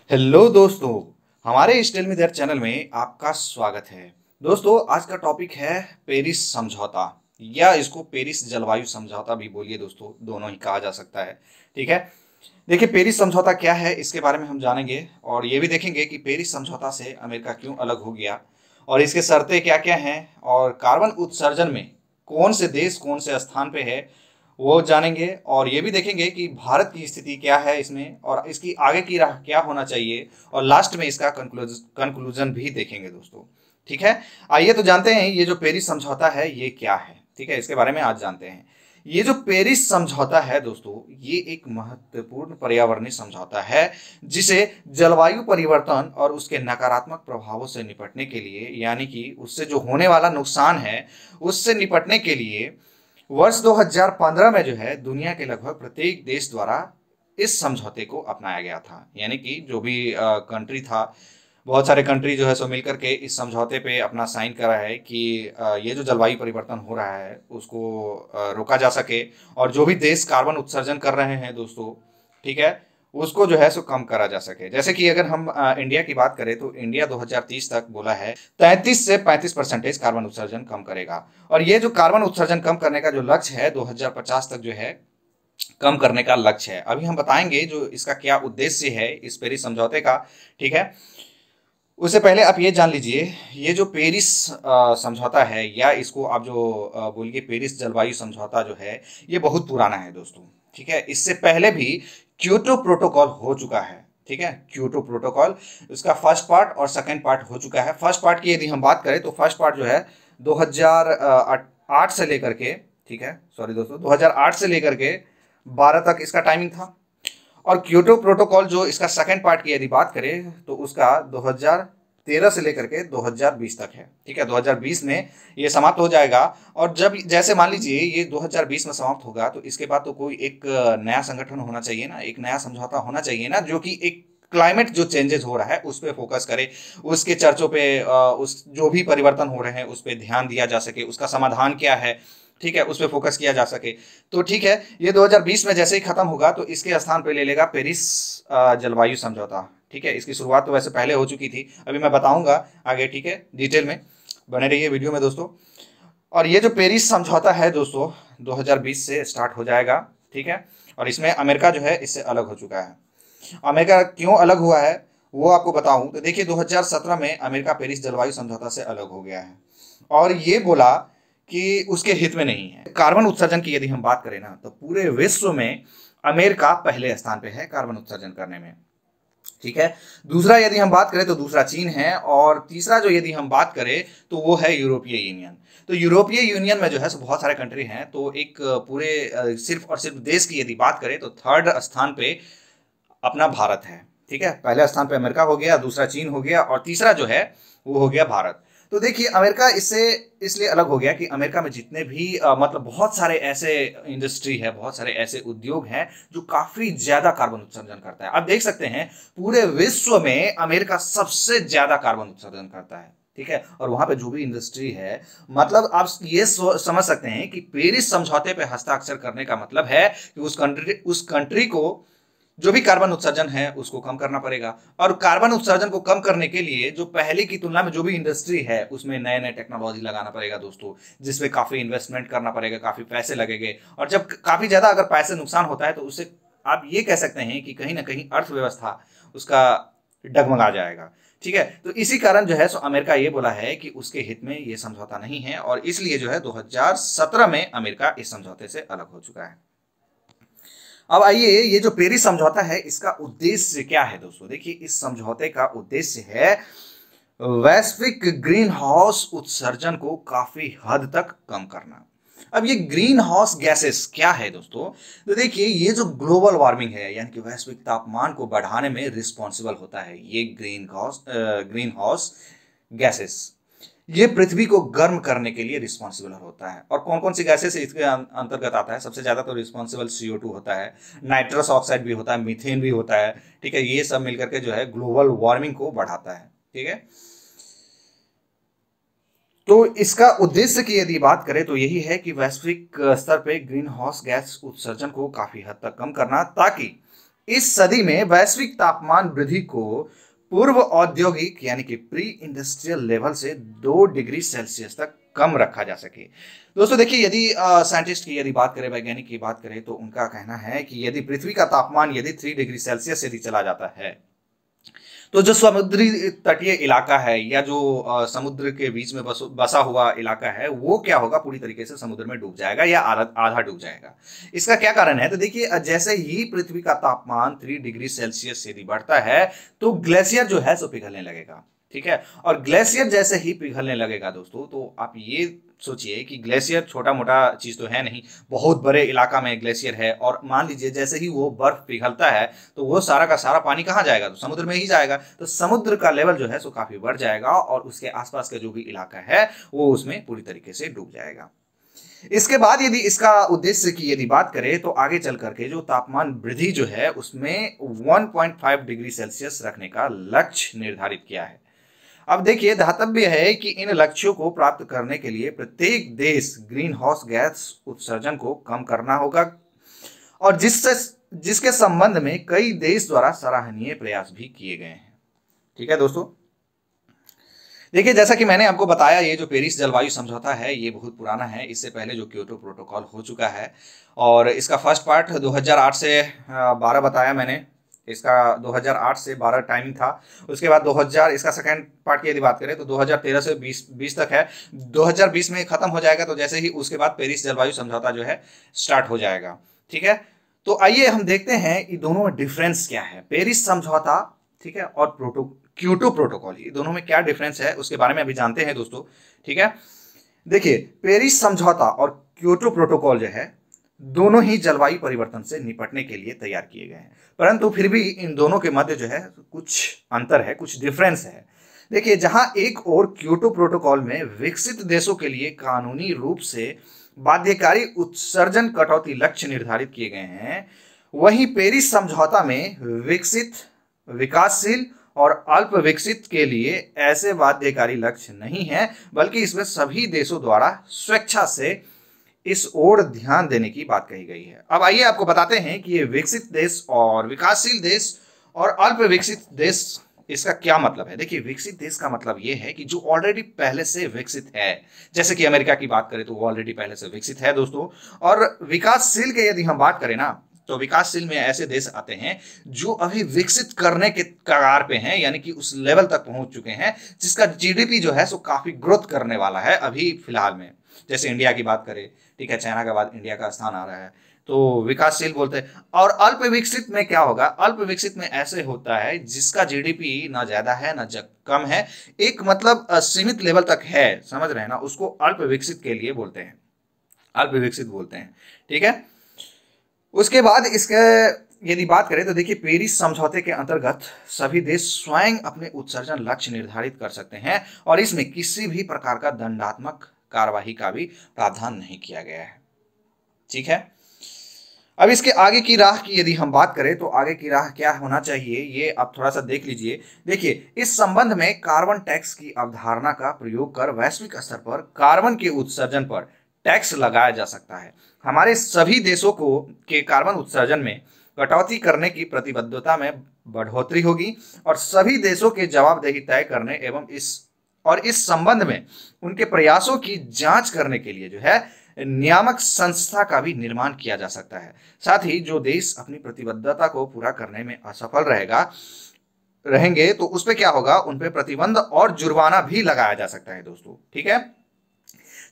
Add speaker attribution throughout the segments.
Speaker 1: Hello दोस्तों, हमारे इस टेल मी देयर चैनल में आपका स्वागत है। दोस्तों, आज का टॉपिक है पेरिस समझौता या इसको पेरिस जलवायु समझौता भी बोलिए दोस्तों, दोनों ही कहा जा सकता है। ठीक है। देखिए, पेरिस समझौता क्या है इसके बारे में हम जानेंगे और ये भी देखेंगे कि पेरिस समझौता से अमेरिका क्यों अलग हो गया और इसके शर्तें क्या-क्या हैं और कार्बन उत्सर्जन में कौन से देश कौन से स्थान पे है वो जानेंगे और ये भी देखेंगे कि भारत की स्थिति क्या है इसमें और इसकी आगे की राह क्या होना चाहिए और लास्ट में इसका कंक्लूजन भी देखेंगे दोस्तों। ठीक है। आइए तो जानते हैं ये जो पेरिस समझौता है ये क्या है। ठीक है, इसके बारे में आज जानते हैं। ये जो पेरिस समझौता है दोस्तों, ये एक महत्वपूर्ण पर्यावरणीय समझौता है जिसे जलवायु परिवर्तन और उसके नकारात्मक प्रभावों से निपटने के लिए, यानी कि उससे जो होने वाला नुकसान है उससे निपटने के लिए वर्ष 2015 में जो है दुनिया के लगभग प्रत्येक देश द्वारा इस समझौते को अपनाया गया था। यानी कि जो भी कंट्री था, बहुत सारे कंट्री जो है सो मिलकर के इस समझौते पे अपना साइन करा है कि ये जो जलवायु परिवर्तन हो रहा है उसको रोका जा सके और जो भी देश कार्बन उत्सर्जन कर रहे हैं दोस्तों, ठीक है, उसको जो है सो कम करा जा सके। जैसे कि अगर हम इंडिया की बात करें तो इंडिया 2030 तक बोला है 33 से 35% कार्बन उत्सर्जन कम करेगा और ये जो कार्बन उत्सर्जन कम करने का जो लक्ष्य है 2050 तक जो है कम करने का लक्ष्य है। अभी हम बताएंगे जो इसका क्या उद्देश्य है इस पेरिस समझौते का। ठीक है। उससे पहले आप ये जान लीजिए, ये जो पेरिस समझौता है या इसको आप जो बोलिए पेरिस जलवायु समझौता जो है ये बहुत पुराना है दोस्तों। ठीक है। इससे पहले भी क्योटो प्रोटोकॉल हो चुका है। ठीक है। क्योटो प्रोटोकॉल, इसका फर्स्ट पार्ट और सेकंड पार्ट हो चुका है। फर्स्ट पार्ट की यदि हम बात करें तो फर्स्ट पार्ट जो है 2008 से लेकर के, ठीक है, सॉरी दोस्तों, 2008 से लेकर के 12 तक इसका टाइमिंग था। और क्योटो प्रोटोकॉल जो इसका सेकंड पार्ट की यदि बात करें तो उसका 2013 से लेकर के 2020 तक है। ठीक है। 2020 में ये समाप्त हो जाएगा और जब जैसे मान लीजिए ये 2020 में समाप्त होगा तो इसके बाद तो कोई एक नया संगठन होना चाहिए ना, एक नया समझौता होना चाहिए ना, जो कि एक क्लाइमेट जो चेंजेस हो रहा है उस पर फोकस करे, उसके चर्चों पे उस जो भी परिवर्तन हो रहे हैं उस पर ध्यान दिया जा सके, उसका समाधान क्या है, ठीक है, उस पर फोकस किया जा सके। तो ठीक है, ये 2020 में जैसे ही खत्म होगा तो इसके स्थान पे ले लेगा पेरिस जलवायु समझौता। ठीक है। इसकी शुरुआत तो वैसे पहले हो चुकी थी, अभी मैं बताऊंगा आगे। ठीक है, डिटेल में बने रहिए वीडियो में दोस्तों। और ये जो पेरिस समझौता है दोस्तों 2020 से स्टार्ट हो जाएगा। ठीक है। और इसमें अमेरिका जो है इससे अलग हो चुका है। अमेरिका क्यों अलग हुआ है वो आपको बताऊं तो देखिए, 2017 में अमेरिका पेरिस जलवायु समझौता से अलग हो गया है और ये बोला कि उसके हित में नहीं है। कार्बन उत्सर्जन की यदि हम बात करें ना तो पूरे विश्व में अमेरिका पहले स्थान पे है कार्बन उत्सर्जन करने में। ठीक है। दूसरा यदि हम बात करें तो दूसरा चीन है और तीसरा जो यदि हम बात करें तो वो है यूरोपीय यूनियन। तो यूरोपीय यूनियन में जो है बहुत सारे कंट्री हैं, तो एक पूरे सिर्फ और सिर्फ देश की यदि बात करें तो थर्ड स्थान पे अपना भारत है। ठीक है। पहले स्थान पे अमेरिका हो गया, दूसरा चीन हो गया और तीसरा जो है वो हो गया भारत। तो देखिए, अमेरिका इससे इसलिए अलग हो गया कि अमेरिका में जितने भी मतलब बहुत सारे ऐसे इंडस्ट्री है, बहुत सारे ऐसे उद्योग हैं जो काफी ज्यादा कार्बन उत्सर्जन करता है। आप देख सकते हैं पूरे विश्व में अमेरिका सबसे ज्यादा कार्बन उत्सर्जन करता है। ठीक है। और वहां पे जो भी इंडस्ट्री है, मतलब आप ये समझ सकते हैं कि पेरिस समझौते पे हस्ताक्षर करने का मतलब है कि उस कंट्री को जो भी कार्बन उत्सर्जन है उसको कम करना पड़ेगा और कार्बन उत्सर्जन को कम करने के लिए जो पहले की तुलना में जो भी इंडस्ट्री है उसमें नए नए टेक्नोलॉजी लगाना पड़ेगा दोस्तों, जिसमें काफी इन्वेस्टमेंट करना पड़ेगा, काफी पैसे लगेंगे और जब काफी ज्यादा अगर पैसे नुकसान होता है तो उससे आप ये कह सकते हैं कि कहीं ना कहीं अर्थव्यवस्था उसका डगमगा जाएगा। ठीक है। तो इसी कारण जो है सो अमेरिका ये बोला है कि उसके हित में ये समझौता नहीं है और इसलिए जो है 2017 में अमेरिका इस समझौते से अलग हो चुका है। अब आइए, ये जो पेरिस समझौता है इसका उद्देश्य क्या है दोस्तों। देखिए, इस समझौते का उद्देश्य है वैश्विक ग्रीन हाउस उत्सर्जन को काफी हद तक कम करना। अब ये ग्रीन हाउस गैसेस क्या है दोस्तों, तो देखिए ये जो ग्लोबल वार्मिंग है यानी कि वैश्विक तापमान को बढ़ाने में रिस्पॉन्सिबल होता है ये ग्रीन हाउस गैसेस। ये पृथ्वी को गर्म करने के लिए रिस्पॉन्सिबल होता है। और कौन कौन सी गैसेस इसके अंतर्गत आता है, सबसे ज्यादा तो रिस्पॉन्सिबल CO2 होता है, नाइट्रस ऑक्साइड भी होता है, मीथेन भी होता है। ठीक है। ये सब मिलकर के जो है ग्लोबल वार्मिंग को बढ़ाता है। ठीक है। तो इसका उद्देश्य की यदि बात करें तो यही है कि वैश्विक स्तर पे ग्रीन हाउस गैस उत्सर्जन को काफी हद तक कम करना, ताकि इस सदी में वैश्विक तापमान वृद्धि को पूर्व औद्योगिक यानी कि प्री इंडस्ट्रियल लेवल से 2 डिग्री सेल्सियस तक कम रखा जा सके। दोस्तों देखिए, यदि साइंटिस्ट की यदि बात करें, वैज्ञानिक की बात करें, तो उनका कहना है कि यदि पृथ्वी का तापमान यदि 3 डिग्री सेल्सियस यदि चला जाता है, तो जो समुद्री तटीय इलाका है या जो समुद्र के बीच में बसा हुआ इलाका है, वो क्या होगा, पूरी तरीके से समुद्र में डूब जाएगा या आधा आधा डूब जाएगा। इसका क्या कारण है? तो देखिए, जैसे ही पृथ्वी का तापमान 3 डिग्री सेल्सियस यदि बढ़ता है तो ग्लेशियर जो है सो पिघलने लगेगा। ठीक है, और ग्लेशियर जैसे ही पिघलने लगेगा दोस्तों, तो आप ये सोचिए कि ग्लेशियर छोटा मोटा चीज तो है नहीं, बहुत बड़े इलाका में ग्लेशियर है, और मान लीजिए जैसे ही वो बर्फ पिघलता है तो वो सारा का सारा पानी कहाँ जाएगा? तो समुद्र में ही जाएगा। तो समुद्र का लेवल जो है सो काफी बढ़ जाएगा और उसके आसपास का जो भी इलाका है वो उसमें पूरी तरीके से डूब जाएगा। इसके बाद यदि इसका उद्देश्य की यदि बात करें, तो आगे चल करके जो तापमान वृद्धि जो है उसमें 1.5 डिग्री सेल्सियस रखने का लक्ष्य निर्धारित किया है। अब देखिए, ध्यातव्य है कि इन लक्ष्यों को प्राप्त करने के लिए प्रत्येक देश ग्रीन हाउस गैस उत्सर्जन को कम करना होगा, और जिसके संबंध में कई देश द्वारा सराहनीय प्रयास भी किए गए हैं। ठीक है दोस्तों, देखिए जैसा कि मैंने आपको बताया, ये जो पेरिस जलवायु समझौता है ये बहुत पुराना है। इससे पहले जो क्योटो प्रोटोकॉल हो चुका है, और इसका फर्स्ट पार्ट 2008 से 12 बताया मैंने, इसका 2008 से 12 टाइमिंग था। उसके बाद 2000 इसका सेकंड पार्ट की यदि बात करें तो 2013 से 20 तक है। 2020 में खत्म हो जाएगा, तो जैसे ही उसके बाद पेरिस जलवायु समझौता जो है स्टार्ट हो जाएगा। ठीक है, तो आइए हम देखते हैं कि दोनों में डिफरेंस क्या है, पेरिस समझौता, ठीक है, और क्योटो प्रोटोकॉल, ये दोनों में क्या डिफरेंस है उसके बारे में अभी जानते हैं दोस्तों। ठीक है, देखिए पेरिस समझौता और क्योटो प्रोटोकॉल जो है दोनों ही जलवायु परिवर्तन से निपटने के लिए तैयार किए गए हैं, परंतु फिर भी इन दोनों के मध्य जो है कुछ अंतर है, कुछ डिफरेंस है। देखिए, जहां एक और क्योटो प्रोटोकॉल में विकसित देशों के लिए कानूनी रूप से बाध्यकारी उत्सर्जन कटौती लक्ष्य निर्धारित किए गए हैं, वहीं पेरिस समझौता में विकसित, विकासशील और अल्प विकसित के लिए ऐसे बाध्यकारी लक्ष्य नहीं है, बल्कि इसमें सभी देशों द्वारा स्वेच्छा से इस ओर ध्यान देने की बात कही गई है। अब आइए आपको बताते हैं कि ये विकसित देश और विकासशील देश और अल्प विकसित देश, इसका क्या मतलब है। देखिए, विकसित देश का मतलब ये है कि जो ऑलरेडी पहले से विकसित है, जैसे कि अमेरिका की बात करें तो वो ऑलरेडी पहले से विकसित है दोस्तों। और विकासशील के यदि हम बात करें ना, तो विकासशील में ऐसे देश आते हैं जो अभी विकसित करने के कगार पे हैं, यानी कि उस लेवल तक पहुंच चुके हैं जिसका जीडीपी जो है सो काफी ग्रोथ करने वाला है अभी फिलहाल में। जैसे इंडिया की बात करें, ठीक है, चाइना के बाद इंडिया का स्थान आ रहा है, तो विकासशील बोलते हैं। और अल्प विकसित में क्या होगा? अल्प विकसित में ऐसे होता है जिसका जीडीपी ना ज्यादा है ना कम है, एक मतलब सीमित लेवल तक है, समझ रहे हैं ना, उसको अल्प विकसित के लिए बोलते हैं, अल्प विकसित बोलते हैं। ठीक है, उसके बाद इसके यदि बात करें तो देखिए, पेरिस समझौते के अंतर्गत सभी देश स्वयं अपने उत्सर्जन लक्ष्य निर्धारित कर सकते हैं और इसमें किसी भी प्रकार का दंडात्मक कार्यवाही का भी प्रावधान नहीं किया गया है। ठीक है, अब इसके आगे की राह की यदि हम बात करें तो आगे की राह क्या होना चाहिए, ये आप थोड़ा सा देख लीजिए। देखिए, इस संबंध में कार्बन टैक्स की अवधारणा का प्रयोग कर वैश्विक स्तर पर कार्बन के उत्सर्जन पर टैक्स लगाया जा सकता है। हमारे सभी देशों को के कार्बन उत्सर्जन में कटौती करने की प्रतिबद्धता में बढ़ोतरी होगी और सभी देशों के जवाबदेही तय करने एवं इस संबंध में उनके प्रयासों की जांच करने के लिए जो है नियामक संस्था का भी निर्माण किया जा सकता है। साथ ही जो देश अपनी प्रतिबद्धता को पूरा करने में असफल रहेंगे तो उस पे क्या होगा, उन पे प्रतिबंध और जुर्माना भी लगाया जा सकता है दोस्तों। ठीक है,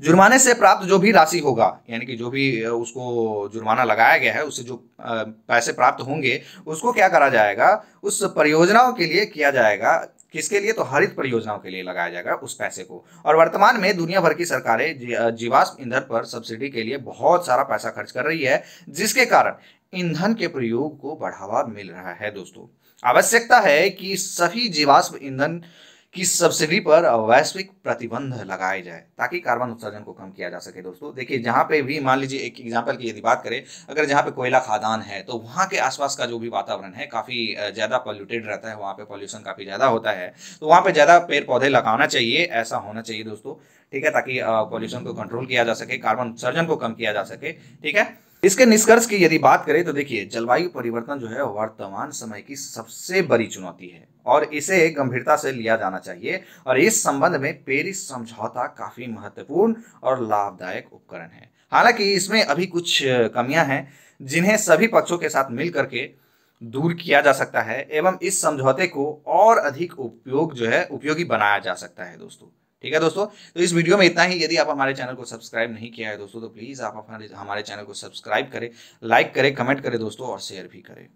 Speaker 1: जुर्माने से प्राप्त जो भी राशि होगा, यानी कि जो भी उसको जुर्माना लगाया गया है उससे जो पैसे प्राप्त होंगे उसको क्या करा जाएगा, उस परियोजनाओं के लिए किया जाएगा। किसके लिए? तो हरित परियोजनाओं के लिए लगाया जाएगा उस पैसे को। और वर्तमान में दुनिया भर की सरकारें जीवाश्म ईंधन पर सब्सिडी के लिए बहुत सारा पैसा खर्च कर रही है, जिसके कारण ईंधन के प्रयोग को बढ़ावा मिल रहा है दोस्तों। आवश्यकता है कि सभी जीवाश्म ईंधन की सब्सिडी पर वैश्विक प्रतिबंध लगाए जाए ताकि कार्बन उत्सर्जन को कम किया जा सके दोस्तों। देखिए, जहाँ पे भी मान लीजिए एक एग्जांपल की यदि बात करें, अगर जहाँ पे कोयला खदान है तो वहाँ के आसपास का जो भी वातावरण है काफ़ी ज़्यादा पॉल्यूटेड रहता है, वहाँ पे पॉल्यूशन काफ़ी ज़्यादा होता है, तो वहाँ पे ज़्यादा पेड़ पौधे लगाना चाहिए, ऐसा होना चाहिए दोस्तों। ठीक है, ताकि पॉल्यूशन को कंट्रोल किया जा सके, कार्बन उत्सर्जन को कम किया जा सके। ठीक है, इसके निष्कर्ष की यदि बात करें तो देखिए, जलवायु परिवर्तन जो है वर्तमान समय की सबसे बड़ी चुनौती है और इसे गंभीरता से लिया जाना चाहिए। और इस संबंध में पेरिस समझौता काफी महत्वपूर्ण और लाभदायक उपकरण है। हालांकि इसमें अभी कुछ कमियां हैं जिन्हें सभी पक्षों के साथ मिल करके दूर किया जा सकता है एवं इस समझौते को और अधिक उपयोगी बनाया जा सकता है दोस्तों। ठीक है दोस्तों, तो इस वीडियो में इतना ही। यदि आप हमारे चैनल को सब्सक्राइब नहीं किया है दोस्तों तो प्लीज़ आप हमारे चैनल को सब्सक्राइब करें, लाइक करें, कमेंट करें दोस्तों और शेयर भी करें।